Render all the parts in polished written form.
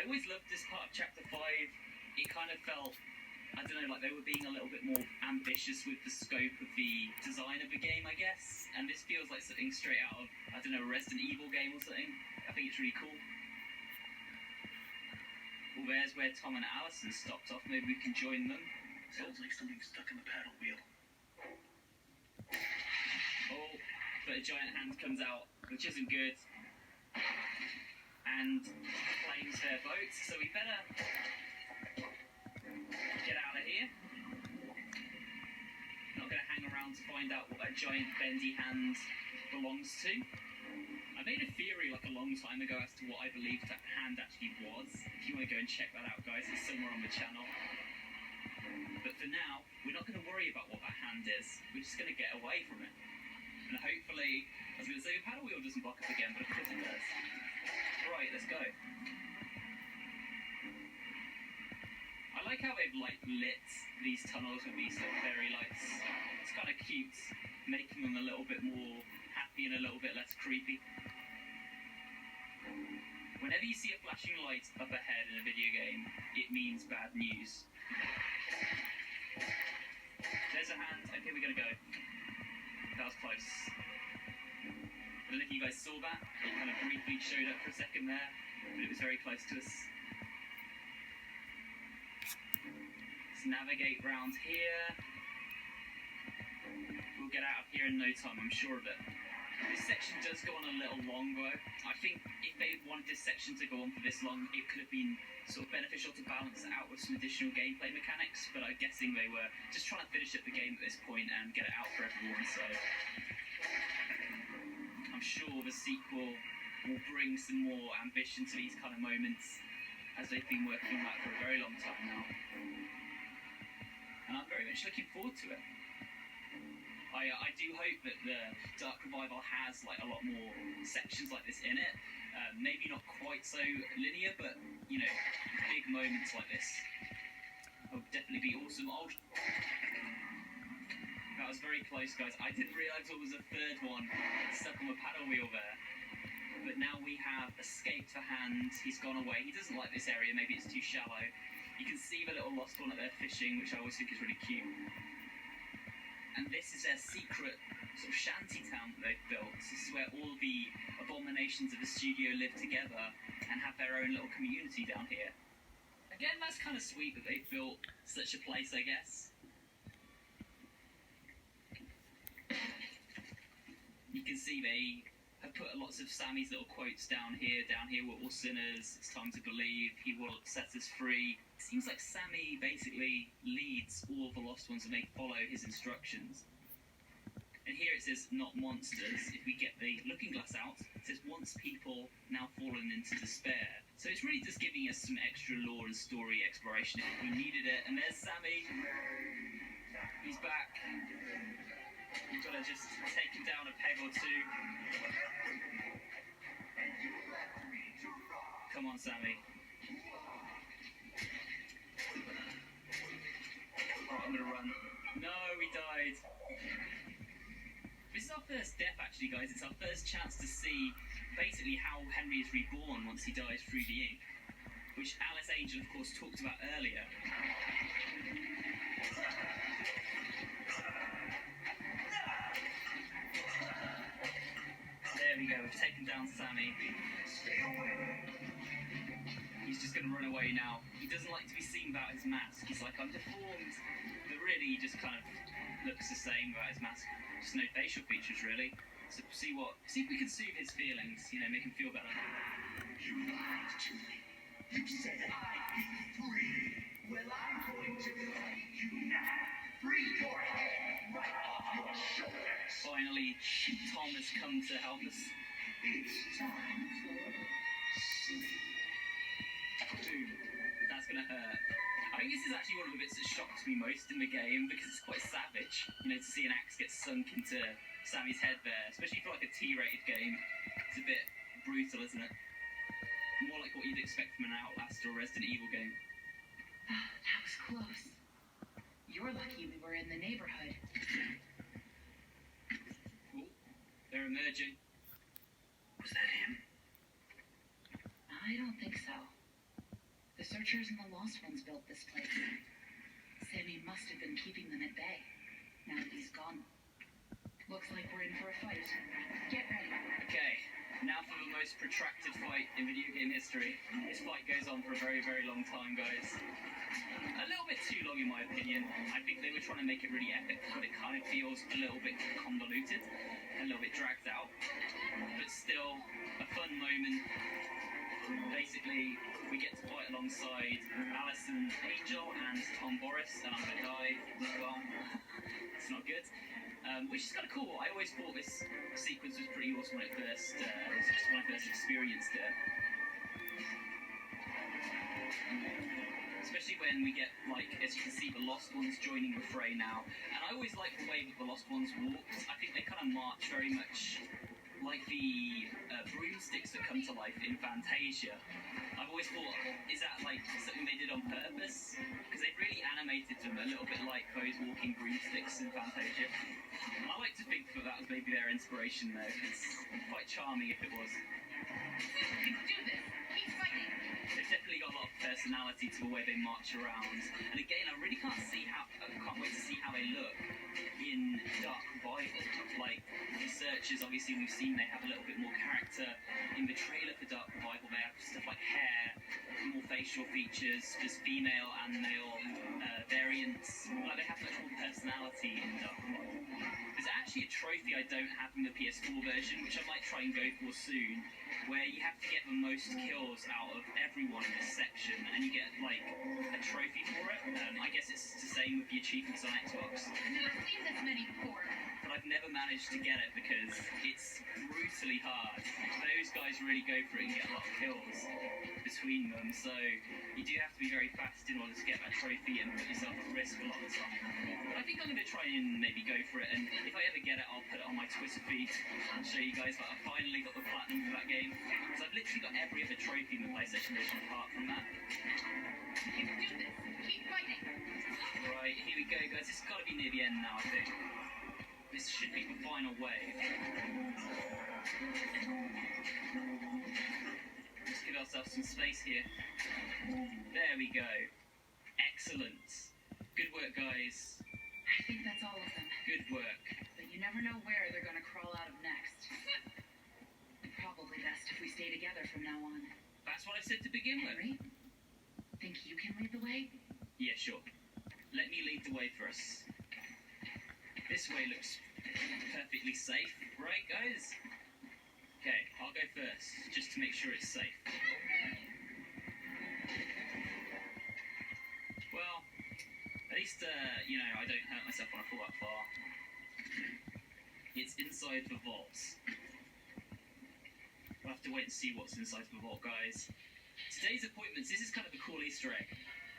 always loved this part of Chapter 5. It kind of felt, I don't know, like they were being a little bit more ambitious with the scope of the design of the game, I guess. And this feels like something straight out of, I don't know, a Resident Evil game or something. I think it's really cool. Well, there's where Tom and Allison stopped off. Maybe we can join them. Sounds like something stuck in the paddle wheel. Oh, but a giant hand comes out, which isn't good. And claims their boat, so we better get out of here. Not going to hang around to find out what that giant bendy hand belongs to. I made a theory like a long time ago as to what I believed that hand actually was. If you want to go and check that out, guys, it's somewhere on the channel. But for now, we're not going to worry about what that hand is. We're just going to get away from it. And hopefully, I was going to say the paddle wheel doesn't block up again, but of course it does. Right, let's go. I like how they've like lit these tunnels with these sort of fairy lights. It's kind of cute, making them a little bit more happy and a little bit less creepy. Whenever you see a flashing light up ahead in a video game, it means bad news. There's a hand. Okay, we're gonna go. That was close. I don't know if you guys saw that. It kind of briefly showed up for a second there, but it was very close to us. Let's navigate round here. We'll get out of here in no time, I'm sure of it. This section does go on a little long though. I think if they wanted this section to go on for this long, it could have been sort of beneficial to balance it out with some additional gameplay mechanics, but I'm guessing they were just trying to finish up the game at this point and get it out for everyone, so I'm sure the sequel will bring some more ambition to these kind of moments, as they've been working on that for a very long time now. And I'm very much looking forward to it. I do hope that the Dark Revival has like a lot more sections like this in it. Maybe not quite so linear, but you know, big moments like this would definitely be awesome. Oh, that was very close, guys. I didn't realise there was a third one stuck on the paddle wheel there. But now we have escaped the hand. He's gone away. He doesn't like this area. Maybe it's too shallow. You can see the little lost one that they're fishing, which I always think is really cute. And this is their secret sort of shanty town that they've built. This is where all the abominations of the studio live together and have their own little community down here. Again, that's kind of sweet that they've built such a place, I guess. You can see they have put lots of Sammy's little quotes down here. Down here, we're all sinners. It's time to believe. He will set us free. It seems like Sammy basically leads all of the lost ones and they follow his instructions. And here it says, not monsters. If we get the looking glass out, it says, once people, now fallen into despair. So it's really just giving us some extra lore and story exploration if we needed it. And there's Sammy. He's back. You've got to just take him down a peg or two. Come on, Sammy. Right, I'm gonna run. No, we died. This is our first death, actually, guys. It's our first chance to see basically how Henry is reborn once he dies through the ink, which Alice Angel, of course, talked about earlier. There we go. We've taken down Sammy. He's just going to run away now. He doesn't like to be seen without his mask. He's like, I'm deformed. But really, he just kind of looks the same without his mask. Just no facial features, really. So see if we can soothe his feelings, you know, make him feel better. You lied to me. You said I'd be free. Well, I'm going to free you now. Free your head right off your shoulders. Finally, Tom has come to help us. It's time for sleep. Dude, that's gonna hurt. I think this is actually one of the bits that shocked me most in the game because it's quite savage, you know, to see an axe get sunk into Sammy's head there, especially for like a T-rated game. It's a bit brutal, isn't it? More like what you'd expect from an Outlast or Resident Evil game. That was close. You're lucky we were in the neighborhood. Cool. They're emerging. Was that him? I don't think so. The Searchers and the Lost Ones built this place. Sammy must have been keeping them at bay. Now that he's gone. Looks like we're in for a fight. Get ready. Okay, now for the most protracted fight in video game history. This fight goes on for a very, very long time, guys. A little bit too long in my opinion. I think they were trying to make it really epic, but it kind of feels a little bit convoluted, a little bit dragged out, but still a fun moment. Basically, we get to fight alongside Alison Angel and Tom Boris, and I'm gonna die. Well, it's not good. Which is kind of cool. I always thought this sequence was pretty awesome when I first experienced it. Especially when we get, like, as you can see, the Lost Ones joining the fray now. And I always like the way that the Lost Ones walk. I think they kind of march very much like the broomsticks that come to life in Fantasia. I've always thought, is that like something they did on purpose? Because they've really animated them a little bit like those walking broomsticks in Fantasia. I like to think that that was maybe their inspiration though. It's quite charming if it was. You can do this. Keep fighting. They've definitely got a lot of personality to the way they march around. And again, I really can't wait to see how they look in Dark Revival. Like, the Searchers, obviously we've seen they have a little bit more character. In the trailer for Dark Revival, they have stuff like hair, more facial features, just female and male variants. Like, they have much more personality in Dark Revival. There's actually a trophy I don't have in the PS4 version, which I might try and go for soon, where you have to get the most kills out of everyone in this section, and you get, like, a trophy for it. I guess it's the same with the achievements on Xbox. I've never seen this many before. But I've never managed to get it because it's brutally hard. Those guys really go for it and get a lot of kills between them, so you do have to be very fast in order to get that trophy and put yourself at risk a lot of the time. But I think I'm going to try and maybe go for it, and if I ever get it, I'll put it on my Twitter feed and show you guys that I finally got the platinum for that game. Because I've literally got every other trophy in the PlayStation version apart from that. You can do this. Keep fighting. Right, here we go, guys. This has got to be near the end now, I think. This should be the final wave. Let's give ourselves some space here. There we go. Excellent. Good work, guys. I think that's all of them. Good work. But you never know where they're gonna crawl out of next. Probably best if we stay together from now on. That's what I said to begin with. Henry? Think you can lead the way? Yeah, sure. Let me lead the way for us. This way looks perfectly safe, right, guys? Okay, I'll go first, just to make sure it's safe. Well, at least, I don't hurt myself when I fall that far. It's inside the vaults. We'll have to wait and see what's inside the vault, guys. Today's appointments, this is kind of a cool Easter egg.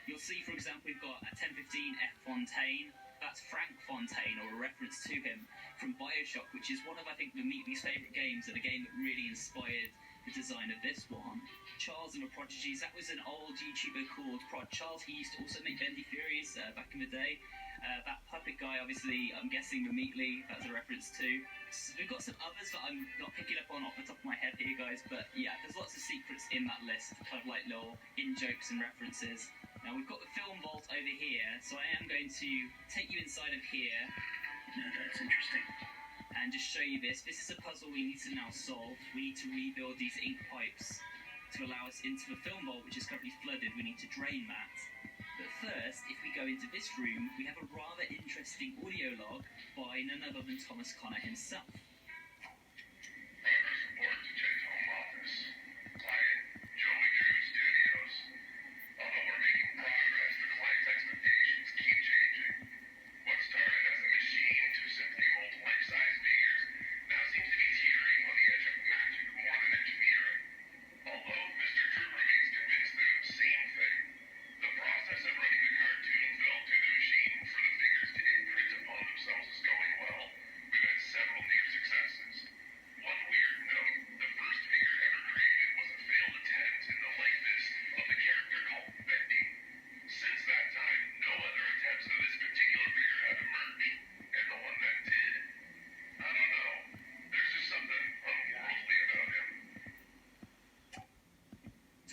You'll see, for example, we've got a 1015 F. Fontaine. That's Frank Fontaine, or a reference to him, from BioShock, which is one of, I think, the Meatly's favourite games, and a game that really inspired the design of this one. Charles and the Prodigies, that was an old YouTuber called Prod Charles. He used to also make Bendy Furies back in the day. That puppet guy, obviously, I'm guessing the Meatly, that's a reference to. So we've got some others that I'm not picking up on off the top of my head here, guys, but yeah, there's lots of secrets in that list, kind of like little in-jokes and references. Now, we've got the film vault over here, so I am going to take you inside of here. Now that's interesting. And just show you this. This is a puzzle we need to now solve. We need to rebuild these ink pipes to allow us into the film vault, which is currently flooded. We need to drain that. But first, if we go into this room, we have a rather interesting audio log by none other than Thomas Connor himself. Members report to Jen's home office. Client, Joey Drew Studios. Although we're making progress, the client's expectations keep changing. What started as a machine to simply mold life-size figures now seems to be teetering on the edge of magic more than engineering. Although Mr. Drew remains convinced they're the same thing, the process of running the cartoon film through the machine for the figures to imprint upon themselves is going well. We've had several near successes.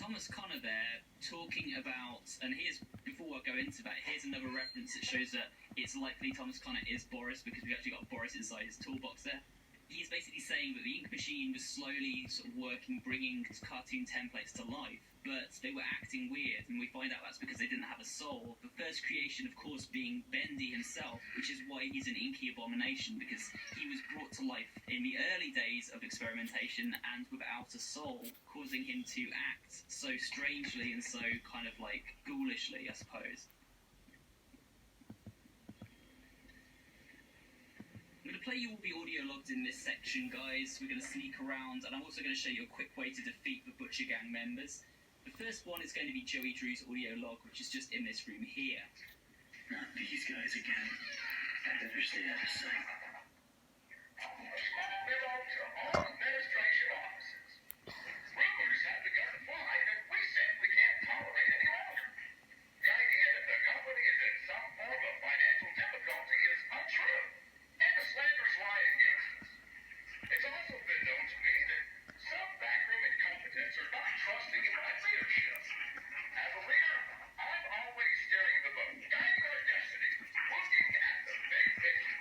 Thomas Connor there talking about, and here's, before I go into that, here's another reference that shows that it's likely Thomas Connor is Boris, because we've actually got Boris inside his toolbox there. He's basically saying that the ink machine was slowly sort of working, bringing cartoon templates to life, but they were acting weird, and we find out that's because they didn't have a soul. The first creation, of course, being Bendy himself, which is why he's an inky abomination, because he was brought to life in the early days of experimentation and without a soul, causing him to act so strangely and so kind of like ghoulishly, I suppose. I'm going to play you all the audio logs in this section, guys. We're going to sneak around, and I'm also going to show you a quick way to defeat the Butcher Gang members. The first one is going to be Joey Drew's audio log, which is just in this room here. Not these guys again. I better stay out of sight. Memo to all administration offices. Rumors have begun to fly that we simply can't tolerate any longer. The idea that the company is in some form of financial difficulty is untrue, and the slanders lie against us. It's also been known to me that some backroom incompetents are not trusting in my leadership. As a leader, I'm always steering the boat, guiding our destiny, looking at the big picture.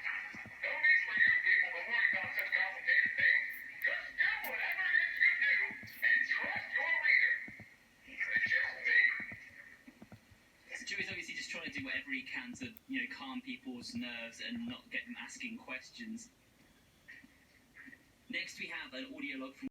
No need for you people to worry about such complicated things. Just do whatever it is you do and trust your leader. It's just me. So Joey's obviously just trying to do whatever he can to, calm people's nerves and not get them asking questions. Next we have an audio log from